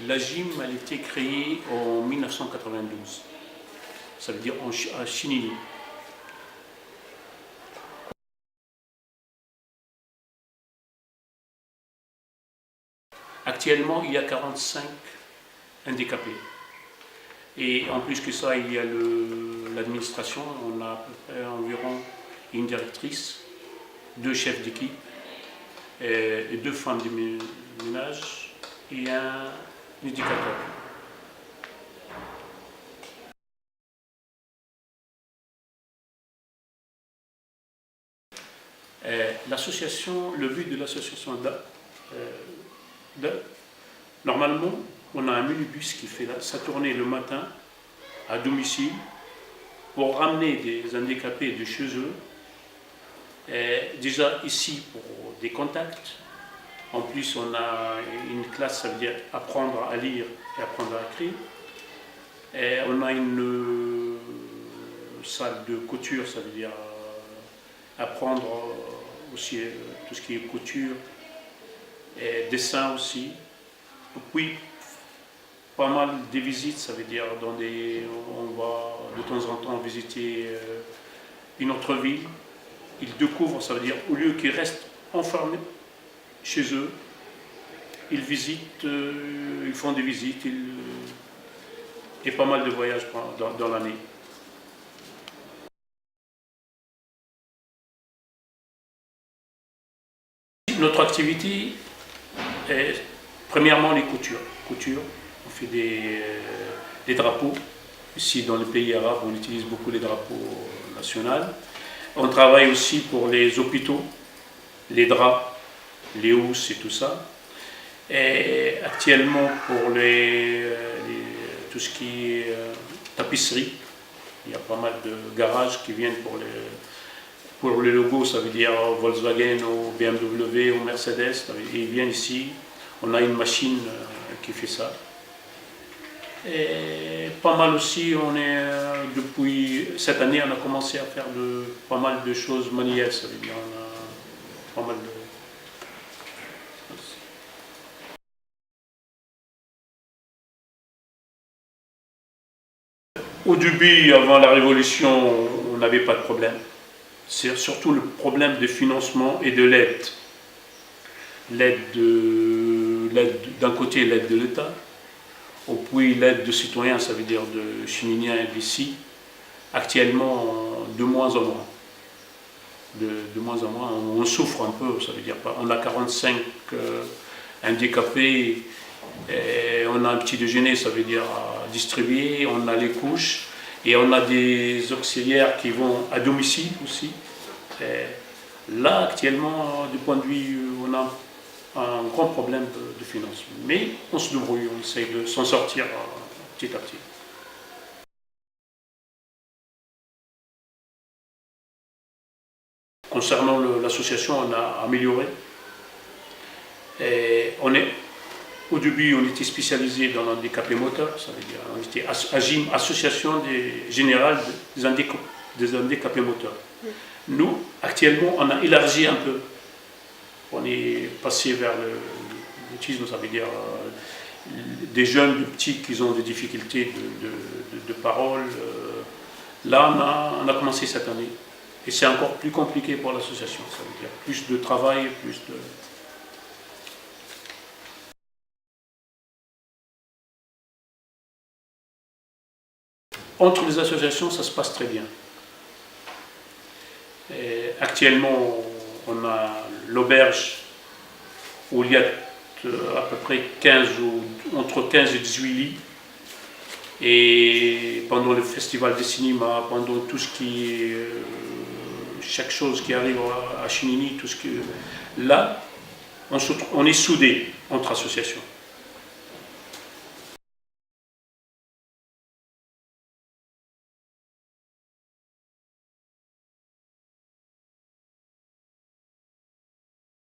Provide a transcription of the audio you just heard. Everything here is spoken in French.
La gym a été créée en 1992, ça veut dire à Chinini. Actuellement, il y a 45 handicapés. Et en plus que ça, il y a l'administration, on a à peu près environ une directrice, 2 chefs d'équipe, et 2 femmes de ménage et un éducateur. L'association, le but de l'association normalement, on a un minibus qui fait sa tournée le matin à domicile pour ramener des handicapés de chez eux. Déjà ici pour des contacts. En plus, on a une classe, ça veut dire apprendre à lire et apprendre à écrire. On a une salle de couture, ça veut dire apprendre aussi tout ce qui est couture, et dessin aussi. Puis, pas mal de visites, ça veut dire on va de temps en temps visiter une autre ville. Ils découvrent, ça veut dire au lieu qu'ils restent enfermés chez eux, ils visitent, ils font des visites, et pas mal de voyages dans l'année. Notre activité est premièrement les coutures. On fait des drapeaux. Ici dans les pays arabes, on utilise beaucoup les drapeaux nationaux. On travaille aussi pour les hôpitaux, les draps, les housses et tout ça. Et actuellement pour tout ce qui est tapisserie, il y a pas mal de garages qui viennent pour les logos, ça veut dire Volkswagen ou BMW ou Mercedes, ils viennent ici. On a une machine qui fait ça. Et pas mal aussi, depuis cette année, on a commencé à faire pas mal de choses manuelles, ça veut dire on a pas mal de... Au début, avant la Révolution, on n'avait pas de problème. C'est surtout le problème de financement et de l'aide. D'un côté, l'aide de l'État, puis l'aide de citoyens, ça veut dire de Chininiens et d'ici, actuellement de moins en moins. De moins en moins, on souffre un peu, ça veut dire pas. On a 45 handicapés, et on a un petit déjeuner, ça veut dire à distribuer, on a les couches, et on a des auxiliaires qui vont à domicile aussi. Et là, actuellement, du point de vue, on a un grand problème de financement. Mais on se débrouille, on essaye de s'en sortir petit à petit. Concernant l'association, on a amélioré. Et au début, on était spécialisé dans l'handicapé moteur, ça veut dire on était AGIM, Association Générale des handicapés moteurs. Nous, actuellement, on a élargi un peu. On est passé vers l'autisme, ça veut dire des jeunes, de petits qui ont des difficultés de parole. Là, on a commencé cette année. Et c'est encore plus compliqué pour l'association, ça veut dire plus de travail, plus de... Entre les associations, ça se passe très bien. Et actuellement, on a l'auberge où il y a à peu près entre 15 et 18 lits. Et pendant le festival des cinémas, pendant tout ce qui est... chaque chose qui arrive à Chinini, tout ce que... Là, on est soudés entre associations.